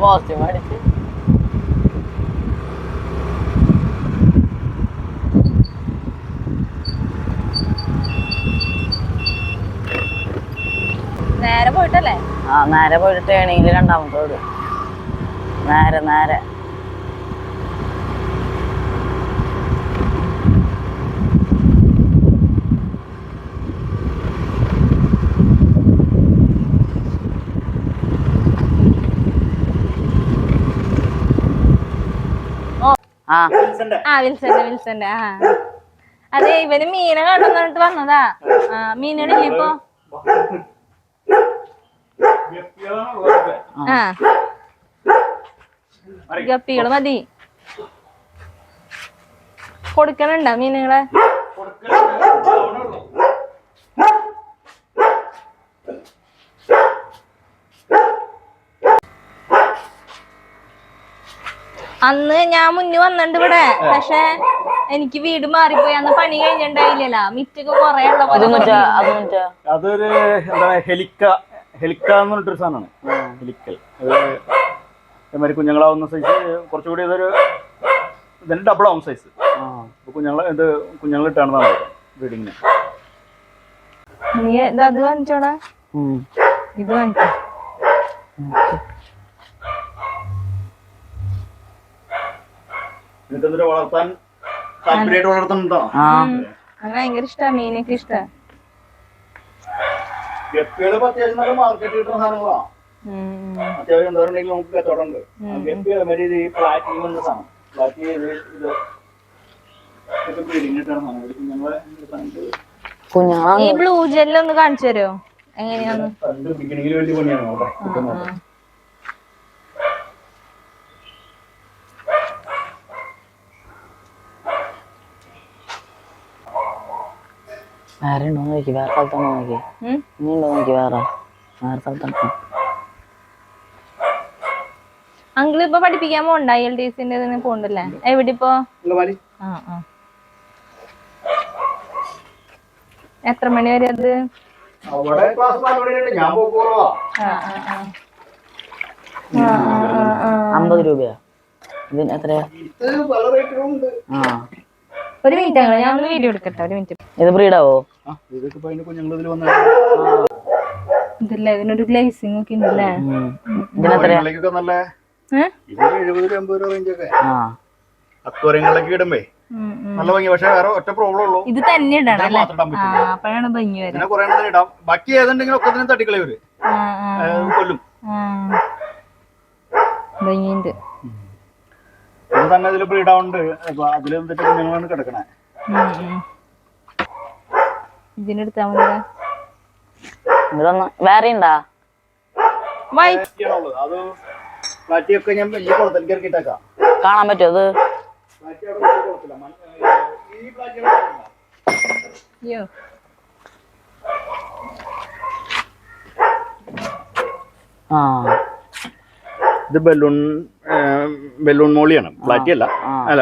Positive അടിച്ച് നേരെ പോയിട്ടല്ലേ? നേരെ പോയിട്ട് ടേണിങ്ങിൽ രണ്ടാമത്തെ റോഡ് നേരെ നേരെ. വിൽസന്റെ അതെ, ഇവന് മീനെ കണ്ടെന്നിട്ട് വന്നതാ. മീനുകളില്ലേ ഇപ്പൊ? ഗപ്പികള് മതി. കൊടുക്കണുണ്ടോ മീനുകളെ? അന്ന് ഞാൻ മുന്നേ വന്നിട്ടുണ്ട് ഇവിടെ, പക്ഷെ എനിക്ക് വീട് മാറിപ്പോയി. അന്ന് പണി കഴിഞ്ഞിട്ടുണ്ടായില്ലല്ലോ, മിറ്റൊക്കെ കൊറേ ഉള്ള പോലെ. അതൊരു എന്താണ് ഹെലിക്ക എന്ന് പറഞ്ഞിട്ടൊരു സാധനമാണ്. ഹെലിക്കൽ അതേമാതിരി കുഞ്ഞുങ്ങളാവുന്ന സൈസ് കുറച്ചുകൂടി ഇതൊരു ഇതിന് ഡബിൾ ആവും സൈസ്. കുഞ്ഞുങ്ങളിട്ടാണെന്നാണ് ബ്രീഡിങ്ങിന്. അത് കാണിച്ചോടാ, ഇത് കാണിച്ചോ. വളർത്താൻ താല്പര്യമായിട്ട് വളർത്തുന്നുണ്ടോ? ഭയങ്കര ഇഷ്ടാ, മീനൊക്കെ ഇഷ്ടാ. ഗപ്പികള് അത്യാവശ്യം നല്ല മാർക്കറ്റ് കിട്ടുന്ന സാധനങ്ങളാണ്. അത്യാവശ്യം എന്താ പറയുക നമുക്ക് കച്ചവടം ഉണ്ട്. ഗപ്പി അതേമാതിരി ഈ പ്ലാറ്റിനം എന്ന സാധനം, പ്ലാറ്റി ഇതൊക്കെ ബ്രീഡിങ് കിട്ടുന്ന സാധനം. ഈ ബ്ലൂ ജെല്ലൊന്ന് കാണിച്ചു തരുമോ എങ്ങനെയാന്ന്? ബിഗിനിങ്ങിൽ വലിയ പണിയാണ്. വേറെ ഉണ്ടോ നോക്കി, വേറെ സ്ഥലത്താണോ നോക്കി, നീ ഉണ്ടോ നോക്കി, വേറെ സ്ഥലത്താണോ? അങ്കിൾ ഇപ്പൊ പഠിപ്പിക്കാൻ പോണ്ട, ILTS പോണ്ടല്ലേ? എവിടെ ഇപ്പൊ? എത്ര മണി വരെ അത്? 50 രൂപയാ ഇതിന്? എത്രയാ? ഒരു മിനിറ്റ്, ഞാൻ വീഡിയോ എടുക്കട്ടെ, ഒരു മിനിറ്റ്. ഇത് ബ്രീഡാവോ? ഇതല്ല, ഇതിനൊരു ഗ്ലേസിംഗ് ഒക്കെ ഉണ്ടല്ലേ? ഇടുമ്പേ നല്ല ഭംഗി. പക്ഷെ വേറെ ഒറ്റ പ്രോബ്ലം ഉള്ളൂ, ഇത് തന്നെ ഇടണം, അപ്പോഴാണ് ഭംഗി വരാം. ബാക്കി ഏതുണ്ടെങ്കിലും ഒക്കെ തന്നെ തട്ടിക്കളയവര് കൊല്ലും. ഭംഗിയുണ്ട്. ഇത് തന്നെ ഇതില് ബ്രീഡാവുണ്ട്. അതിൽ എന്നിട്ട് കുഞ്ഞുങ്ങളാണ് കിടക്കണേ. ഇതിനെടുത്താ മതി. വേറെ ഉണ്ടാ? അത് പ്ലാറ്റിയൊക്കെ ഞാൻ വലിയ കുളത്തിലേക്ക് ഇറക്കിട്ടേക്കാം. കാണാൻ പറ്റുമോ അത്? ഇത് ബലൂൺ മോളിയാണ്, പ്ലാറ്റി അല്ല. അല്ല,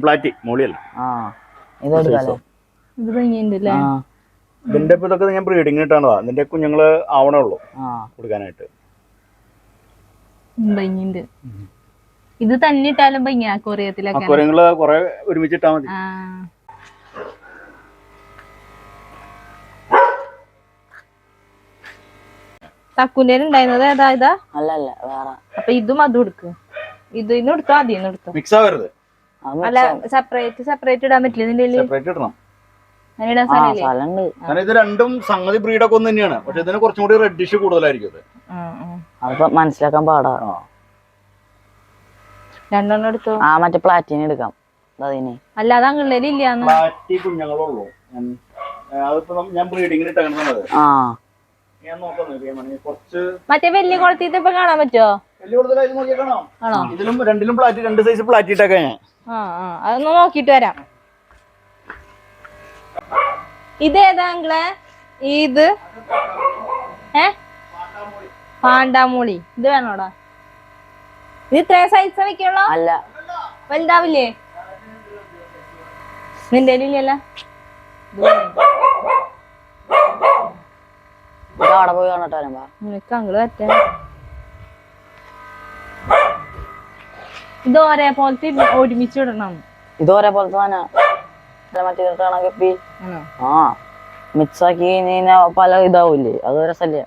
പ്ലാറ്റി മോളിയല്ല. ഇതിന്റെ ഇപ്പൊ ഇതൊക്കെ ഞാൻ ബ്രീഡിങ് ഇട്ടാണതാ. ഇതിന്റെ കുഞ്ഞുങ്ങള് ആവണേ ഉള്ളൂ കൊടുക്കാനായിട്ട്. ഇത് തന്നെ ഇട്ടാലും ഭംഗിയാ. അക്വേറിയത്തിലൊക്കെ കൊറേ ഒരുമിച്ചിട്ടാ മതി. തക്കുന്റെ ഉണ്ടായിരുന്നത് ഏതാ? ഇതാ? അല്ല വേറെ. അപ്പൊ ഇതും അതും എടുക്ക്. ഇതിന്ന് എടുത്തോ, അതിന്ന് എടുത്തോ. മിക്സ് ആവരുത്. അല്ല, സെപ്പറേറ്റ് ഇടാൻ പറ്റില്ല. ഇതിന്റെ സെപ്പറേറ്റ് ഇടണം. ഇത് രണ്ടും സംഗതി ബ്രീഡൊക്കെ ഒന്ന് തന്നെയാണ്. പക്ഷെ ഇതിന് കുറച്ചും കൂടി റെഡിഷ് കൂടുതലായിരിക്കും. അത് മനസ്സിലാക്കാൻ പാടാ. രണ്ടെണ്ണം എടുത്തോ. മറ്റേ പ്ലാറ്റിന് എടുക്കാം. അല്ല, അത് അങ്ങളില്ല. പ്ലാറ്റി കുഞ്ഞുങ്ങളുള്ളൂ. അതിപ്പോ ഞാൻ ബ്രീഡിങ്ങിന് ഇട്ടേക്കണത്. മറ്റേ വലിയ കുളത്തിൽ ഇപ്പൊ കാണാൻ പറ്റുമോ? ഇതിലും രണ്ടിലും പ്ലാറ്റി, രണ്ട് സൈസ് പ്ലാറ്റി ഇട്ടേക്കാ ഞാൻ. അതൊന്ന് നോക്കിട്ട് വരാം. ഇതേതാ അങ്കിളെ? ഇത് പാണ്ടാമൂളി. ഇത് വേണോടാ? ഇത് ഇത്രയും സൈസ് വെക്കുള്ളൂ? അല്ല, വലുതാവില്ലേ? നിന്റെ ഇല്ലല്ലോ. അവിടെ പോയി കാണട്ടെ. നിനക്ക് അങ്കിള് പറ്റേ. ഇത് ഒരേപോലത്തെ ഒരുമിച്ച് ഇടണം. ഇത് ഒരേപോലത്തെ തന്നെ മറ്റേ കപ്പി. ആ മിക്സ് ആക്കി കഴിഞ്ഞാ പല ഇതാവൂലേ, അത് രസല്ലേ.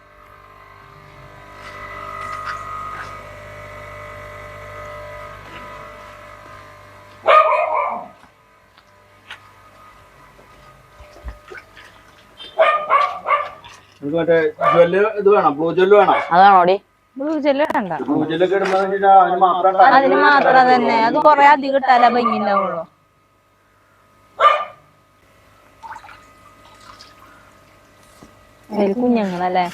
മറ്റേ ജ്വല്ല് ഇത് വേണം, ബ്ലൂ ജ്വല്ല് വേണം. അതാണോടി ബ്ലൂ ജെല്ല് ഇടണ്ട, ബ്ലൂ ജ്വല്ലൊക്കെ ഇടുന്നതെന്ന് വെച്ചാൽ അതിന് മാത്രം അതിന് മാത്രം തന്നെ. അത് കൊറേ അധികം ഇട്ടാലേ ഭംഗി ഉണ്ടാവുള്ളൂ. കുഞ്ഞുങ്ങളല്ലേ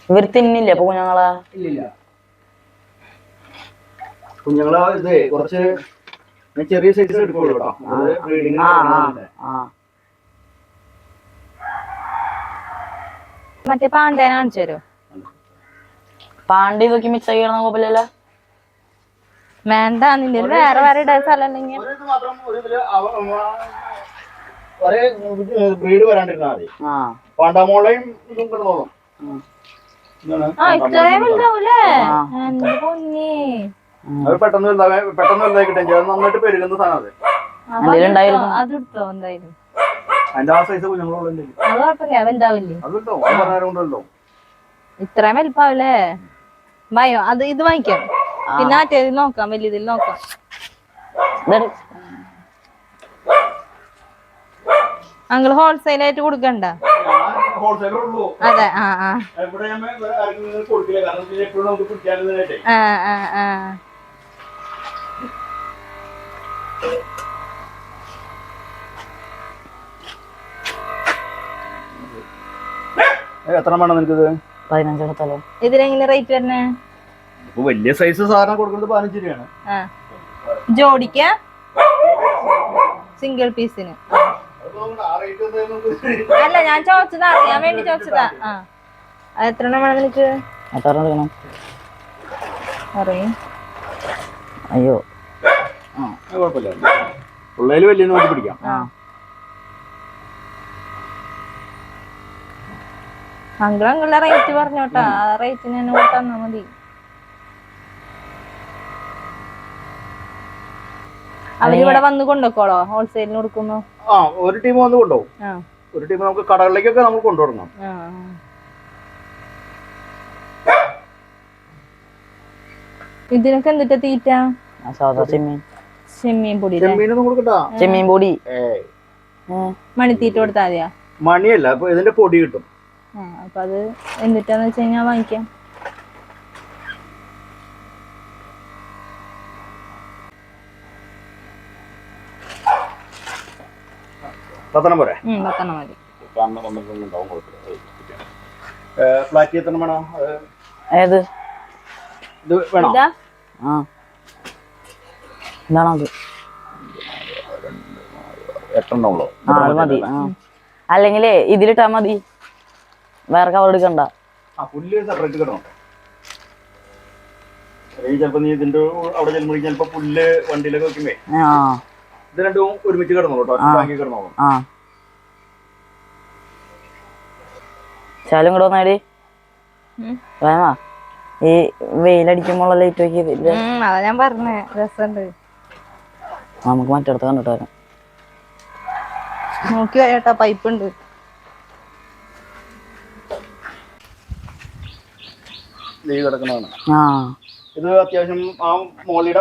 ഇവർ തിന്നില്ലേ അപ്പൊ കുഞ്ഞുങ്ങളെ? ഇല്ലില്ല, കുഞ്ഞുങ്ങളെ ഇത് കുറച്ച് ചെറിയ സൈസ് എടുക്കുള്ളൂ കേട്ടോ. മറ്റേ പാണ്ടേനെ കാണിച്ചു തരോ? പാണ്ടി ഇതൊക്കെ മിക്സ് ആക്കി ഇടണം കുഴപ്പമില്ലല്ലോ. വേണ്ട, നിന്റെ വേറെ വേറെ ഇടാൻ സ്ഥലം ഉണ്ടെങ്കിൽ ഒരേ ബ്രീഡ് വരാണ്ടിരുന്നാ മതി. പാണ്ടാമോളയും ഇതും കിടന്നോളും. ഇത്രയും വലുതാവൂലേ? എന്റെ പൊന്നേ, അത് പെട്ടെന്ന് വലുതായി കിട്ടും. അത് നന്നായിട്ട് പെരുകുന്ന സാധനം അത്. അത് എടുത്തോ എന്തായാലും. അതിന്റെ ആ സൈസ് കുഞ്ഞുങ്ങളുള്ള അത് കുഴപ്പമില്ല, വലുതാവില്ലേ? അത് കിട്ടും, അത് പറഞ്ഞാലും കൊണ്ടല്ലോ. ഇത്രയും വലുപ്പാവൂലേ? ഭയോ അത് ഇത് വാങ്ങിക്കാം, പിന്നെ മറ്റേതിൽ നോക്കാം, വലിയതിൽ നോക്കാം. അങ്ങള് ഹോൾസെയിൽ ആയിട്ട് കൊടുക്കണ്ട? അതെ. എത്ര വേണം നിനക്കിത്? 15 എടുത്താലോ? ഇതിനെങ്ങനെ റേറ്റ് വരുന്നേ? വലിയ സൈസ് സാധനം കൊടുക്കുന്നത് 15 രൂപയാണ്. ജോഡിക്ക സിംഗിൾ പീസിന് അല്ല, ഞാൻ ചോദിച്ചതാ, അറിയാൻ വേണ്ടി ചോദിച്ചതാ. അത് എത്ര എണ്ണം വേണം നിനക്ക്? അറിയും. അയ്യോ കുഴപ്പമില്ല, പിള്ളേര് വലിയ നോക്കി പിടിക്കാം. അങ്കിളുടെ റേറ്റ് പറഞ്ഞോട്ടാ, ആ റേറ്റിന് തന്നെ തന്നാ മതി. അവരിവിടെ വന്ന് കൊണ്ടുപോക്കോളോ ഹോൾസെയിലിന് കൊടുക്കുമ്പോ? ഒരു ടീം വന്ന് കൊണ്ടുപോകും. ഒരു ടീം നമുക്ക് കടകളിലേക്കൊക്കെ നമ്മൾ കൊണ്ടുവരണം. ഇതിനൊക്കെ എന്തിട്ടാ തീറ്റ? ചെമ്മീൻ പൊടി. ചെമ്മീൻ പൊടി മണിത്തീറ്റ കൊടുത്താ മതിയാ? മണിയല്ല, അപ്പൊ ഇതിന്റെ പൊടി കിട്ടും. അപ്പൊ അത് എന്തിട്ടാന്ന് വെച്ച് കഴിഞ്ഞാ വാങ്ങിക്കാം. പത്തനം പോരെ? പത്തനം മതി. ഫ്ലാറ്റ് എത്തണം വേണോ? ഏത് ഇത് വേണോ? എന്താണത്? 8 ഉണ്ടാവുള്ളൂ. അത് മതി. അല്ലെങ്കിലേ ഇതിലിട്ടാ മതി, വേറെ കവർ എടുക്കണ്ട. പുല്ല് സെപ്പറേറ്റ് കിട്ടണം. ചിലപ്പോ നീ ഇതിന്റെ അവിടെ ചെല്ലുമ്പോൾ ചിലപ്പോ പുല്ല് വണ്ടിയിലൊക്കെ വെക്കുമ്പേ ഇത് രണ്ടും ഒരുമിച്ച് കിടന്നോളൂ കേട്ടോ, ബാങ്കി കിടന്നോളൂ. ശാലും കൂടെ വന്നാടി വേണോ? ഈ വെയിലടിക്കുമ്പോൾ ലൈറ്റ് വെക്കിയത് അതാ ഞാൻ പറഞ്ഞേ, രസമുണ്ട്. നമുക്ക് മറ്റടുത്ത് കണ്ടിട്ട് വരാം. നോക്കി വരട്ടാ, പൈപ്പ് ഉണ്ട്. കിടക്കുന്നതാണ് ഇത്. അത്യാവശ്യം ആ മോളിയുടെ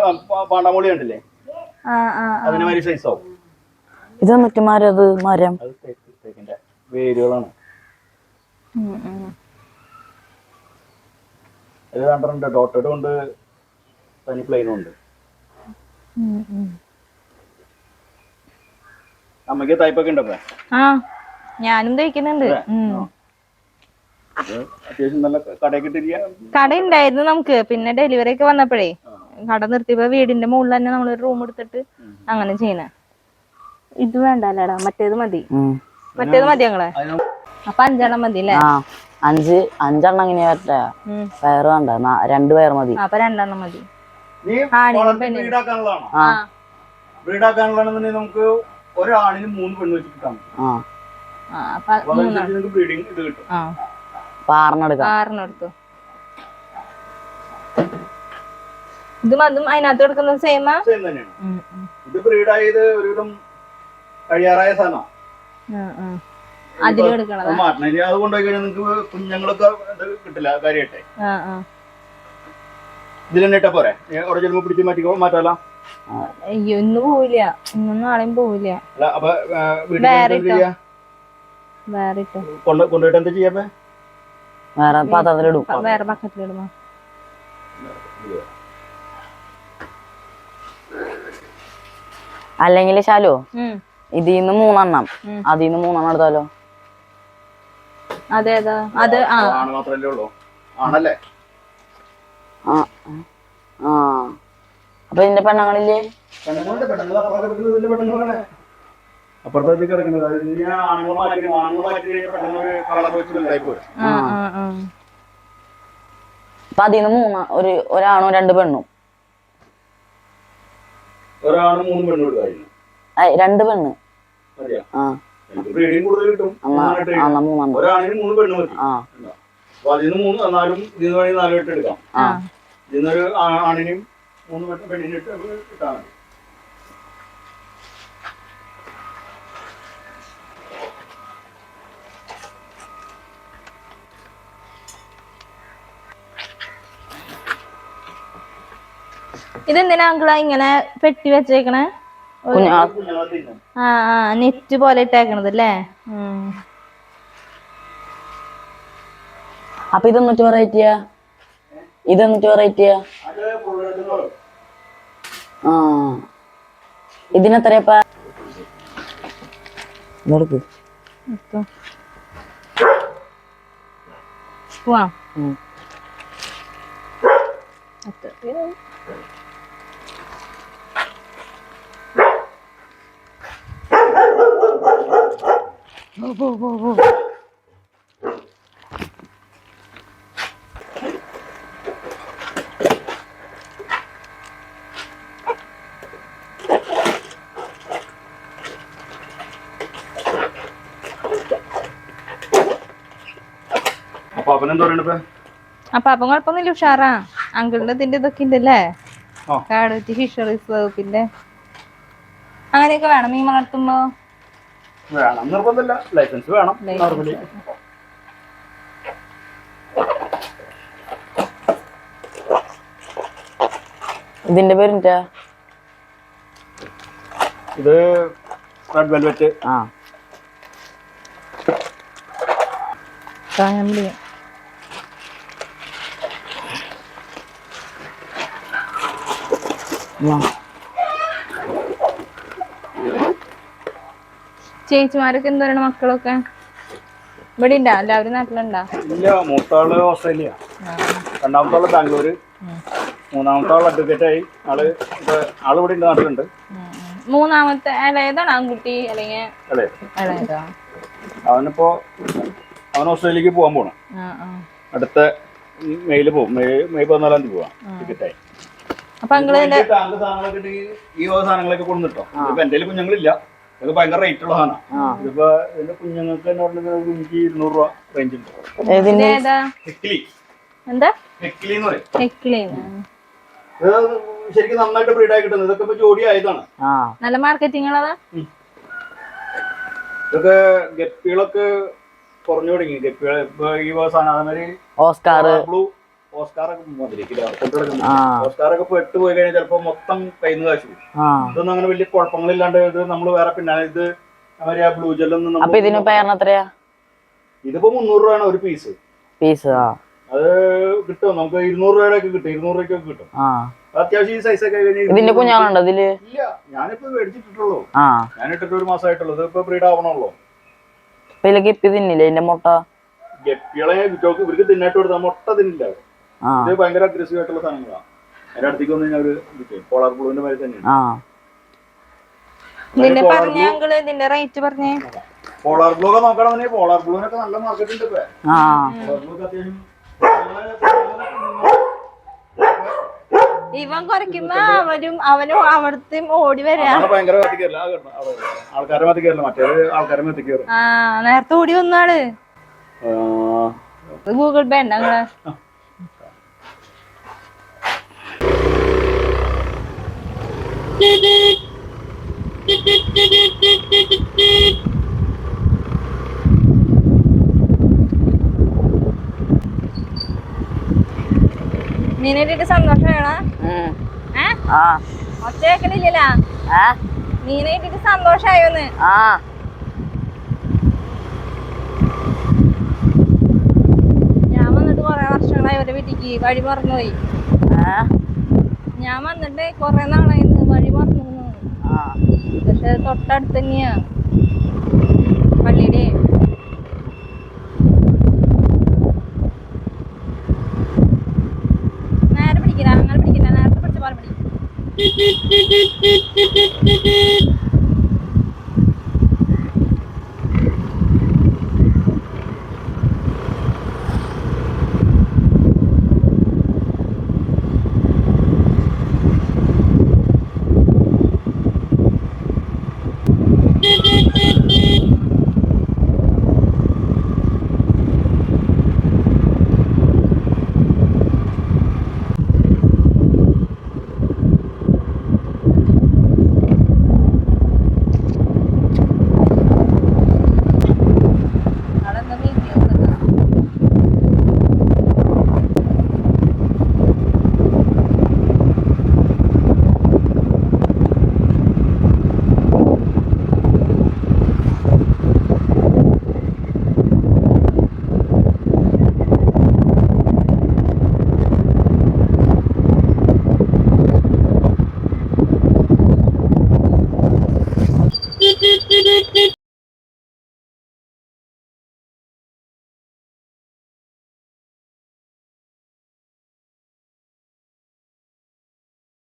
പാണ്ടാമോളി കണ്ടില്ലേ, അതിന് മാതിരി സൈസ് ആവും. ഇത് എന്നിട്ട് മരം, മരം തേക്കിന്റെ വേരുകളാണ്. ഇത് കണ്ടിട്ടുണ്ട്, ഡോട്ടഡ് കൊണ്ട് തനി പ്ലെയിനും ഉണ്ട്. അമ്മക്ക് തയ്പ്പൊക്കെ ഉണ്ടപ്പോ? ഞാനും തയ്ക്കുന്നുണ്ട്. അത്യാവശ്യം നല്ല കടയൊക്കെ ഇട്ടിരിക്കുക. കട ഉണ്ടായിരുന്നു നമുക്ക്, പിന്നെ ഡെലിവറി ഒക്കെ വന്നപ്പോഴേ കട നിർത്തിയപ്പോ വീടിന്റെ മുകളിൽ തന്നെ നമ്മളൊരു റൂം എടുത്തിട്ട് അങ്ങനെ ചെയ്യണ. ഇത് വേണ്ടല്ലേടാ, മറ്റേത് മതി. മറ്റേത് മതി ഞങ്ങളെ. അപ്പൊ 5 എണ്ണം മതി അല്ലേ? 5 എണ്ണം എങ്ങനെയാ പറ്റാ? വയറ് വേണ്ട, 2 വയർ മതി. അപ്പൊ 2 എണ്ണം മതി. ബ്രീഡാക്കാനുള്ളതാണെന്നുണ്ടെങ്കിൽ നമുക്ക് ഒരാണിന് 3 പെണ്ണ് വെച്ചിട്ട് കാണും. പാറിനെടുക്കാം. ഇതും അതും അതിനകത്ത് കിടക്കുന്നത് സെയിമാ? സെയിം തന്നെയാണ്. ഇത് ബ്രീഡായത് ഒരുവിധം കഴിയാറായ സാധനമാണ്. അതില് കിടക്കണത് മാറ്റണം. ഇനി അത് കൊണ്ടുപോയി കഴിഞ്ഞാൽ നിങ്ങൾക്ക് കുഞ്ഞുങ്ങളൊക്കെ ഇത് കിട്ടില്ല. കാര്യമായിട്ടെ ഇതിൽ തന്നെ ഇട്ടാ പോരെ? അവിടെ ചെല്ലുമ്പോ പിടിച്ച് മാറ്റാലോ. അയ്യോ ഇന്ന് പോവില്ല, ഇന്നും നാളെയും പോവില്ല. അപ്പൊ വേറെ ഇട്ടോ കൊണ്ടുപോയിട്ട് എന്താ ചെയ്യാ? വേറെ പാത്രത്തിലിടും. വേറെ ബക്കറ്റിലിടുമോ? അല്ലെങ്കിൽ ശാലു ഇതിന്ന് 3 എണ്ണം അതിന്ന് 3 എണ്ണം എടുത്താലോ? അതേതാ അത്? ആണ് മാത്രല്ലേ ഉള്ളൂ. ആണല്ലേ? അപ്പൊ ഇതിന്റെ പെണ്ണുങ്ങളില്ലേ? അപ്പുറത്തേക്ക് കിടക്കുന്നത് ആണുങ്ങൾ മാറ്റി പെട്ടെന്ന് കളർ വെച്ച് വലുതായി പോരും. അപ്പൊ അതിന്ന് 3 ഒരാണും 2 പെണ്ണും. ഒരാണ് 3 പെണ്ണ് കൊടുക്കായിരുന്നു. 2 പെണ്ണ്. ബ്രീഡിങ് കൂടുതൽ കിട്ടും. ഒരാണിന് 3 പെണ്ണ് മതി. അപ്പൊ അതിന് 3 എന്നാലും ഇതിന് വേണ്ടി 4 ഇട്ട് എടുക്കാം. ഇതിന്നൊരു ആണിനും 3 പെണ്ണിനും ഇട്ടാൽ മതി. ഇതെന്തിനാ അങ്കിളാ ഇങ്ങനെ പെട്ടി വെച്ചേക്കണേ? നെറ്റ് പോലെ ഇട്ടേക്കണത് അല്ലേ? അപ്പൊ ഇതൊന്നിട്ട് വെറൈറ്റിയാ? ഇതൊന്നിട്ട് വെറൈറ്റിയാ? ഇതിനെത്രയപ്പ? പോവാം. അപ്പൊ അവനെന്താ പറയണ? അപ്പൊ അപ്പം കുഴപ്പമൊന്നുമില്ല, ഉഷാറാ. അങ്കിളിന്റെ ഇതിന്റെ ഇതൊക്കെ ഉണ്ടല്ലേ, കാടുവെട്ടി ഫിഷറീസ് വകുപ്പിന്റെ അങ്ങനെയൊക്കെ വേണം മീൻ വളർത്തുമ്പോ. വേണം നിർബന്ധമില്ല, ലൈസൻസ് വേണം. ഇതിന്റെ പേരെന്താ? ഇത് റെഡ് വെൽവെറ്റ്. ചേച്ചിമാരൊക്കെ എന്താ പറയണ? മക്കളൊക്കെ ഇവിടെ ഉണ്ടാ? എല്ലാവരും നാട്ടിലുണ്ടാ? ഇല്ല, മൂത്താള് ഓസ്ട്രേലിയ, രണ്ടാമത്താള് ബാംഗ്ലൂര്, മൂന്നാമത്താള് അഡ്വക്കേറ്റായി. ആള് ഇവിടെ ഉണ്ട്, നാട്ടിലുണ്ട്. മൂന്നാമത്തെ ഇളയതാണ് ആൺകുട്ടി അല്ലെങ്കിൽ ഇളയതാ? അവനിപ്പോ ഓസ്ട്രേലിയക്ക് പോകാൻ പോണം. അടുത്ത മെയ്യില് പോകും. മെയ് 14 തീയതി പോവാം ടിക്കറ്റായി. അപ്പൊ സാധനങ്ങളൊക്കെ ഈ സാധനങ്ങളൊക്കെ കൊണ്ടുട്ടോ. ഇപ്പൊ എന്റെ കുഞ്ഞുങ്ങളില്ല, ഇത് ഭയങ്കര റേറ്റ് ഉള്ള സാധനം. ഇതിപ്പോ എന്റെ കുഞ്ഞുങ്ങൾക്ക് എന്ന് പറഞ്ഞാൽ എനിക്ക് 200 രൂപ റേഞ്ച് ഉണ്ട്. ശരിക്കും നന്നായിട്ട് ബ്രീഡായി കിട്ടുന്നത്. ഇതൊക്കെ ഇപ്പൊ ജോഡി ആയതാണ്. നല്ല മാർക്കറ്റിംഗ്. ഇതൊക്കെ ഗപ്പികളൊക്കെ കുറഞ്ഞു തുടങ്ങി. ഗപ്പികൾ ഇപ്പൊ ഈ സാധനം ഓസ്കാറൊക്കെ ഇപ്പൊ 8 പോയി കഴിഞ്ഞാൽ ചിലപ്പോ മൊത്തം കയ്യിൽ നിന്ന് കാശ് പോകും. ഇതൊന്നും അങ്ങനെ വലിയ കുഴപ്പങ്ങളില്ലാണ്ട് ഇത് നമ്മള് വേറെ പിന്നെ ഇത് അവര് ആ ബ്ലൂ ജെല്ലൊന്നും ഇതിപ്പോ 300 രൂപയാണ് ഒരു പീസ്. അത് കിട്ടും നമുക്ക് 200 രൂപയുടെ ഒക്കെ കിട്ടും, 200 രൂപയ്ക്കൊക്കെ കിട്ടും. അത്യാവശ്യം ഈ സൈസ് ഒക്കെ ഇല്ല, ഞാനിപ്പോ മേടിച്ചിട്ടുള്ളൂ. ഞാൻ ഇട്ടിട്ട് 1 മാസമായിട്ടുള്ളൂ. ഇതിപ്പോ ബ്രീഡ് ആവണുള്ളൂ. ഗപ്പികളെ ഇവർക്ക് തിന്നായിട്ട് കൊടുത്താൽ മുട്ട തിന്നില്ല. ഇത് ഭയങ്കര അഗ്രസീവ് ആയിട്ടുള്ള സാധനങ്ങളാണ്. അതിന്റെ അടുത്തേക്ക് വന്നു കഴിഞ്ഞാൽ പോളാർ ബ്ലൂവിന്റെ മാതിരി തന്നെയാണ്. പോളാർ ബ്ലൂ ഒക്കെ നോക്കണമെന്നുണ്ടെങ്കിൽ പോളാർ ബ്ലൂവിനൊക്കെ നല്ല മാർക്കറ്റ് ഉണ്ട്. ഇപ്പൊ അത്യാവശ്യം ഇവൻ കുറയ്ക്കുമ്പോ അവനും അവിടുത്തെ ഓടി വരാ. ഭയങ്കര ആൾക്കാരെ മതി കയറില്ല, മറ്റേത് ആൾക്കാരെ മതി കയറും. നേരത്തെ ഓടി വന്നാണ്. ഗൂഗിൾ പേ ഉണ്ട് മീനിട്ടിട്ട് സന്തോഷമാണോ? ആ ഒച്ച കേൾക്കണില്ല. ഏ മീനിട്ടിട്ട് സന്തോഷായോന്ന്? ആ ഞാൻ വന്നിട്ട് കൊറേ വർഷങ്ങളായി അവരുടെ വീട്ടിക്ക്. വഴി മറന്നുപോയി. ഞാൻ വന്നിട്ട് കൊറേ നാളായിരുന്നു. വഴി മറന്നു. പക്ഷെ തൊട്ടടുത്ത് തന്നെയാ പള്ളിയുടെ. നേരെ പിടിക്കില്ല, അങ്ങനെ പിടിക്കില്ല. നേരത്തെ പിടിച്ച പോലെ പിടിക്കും.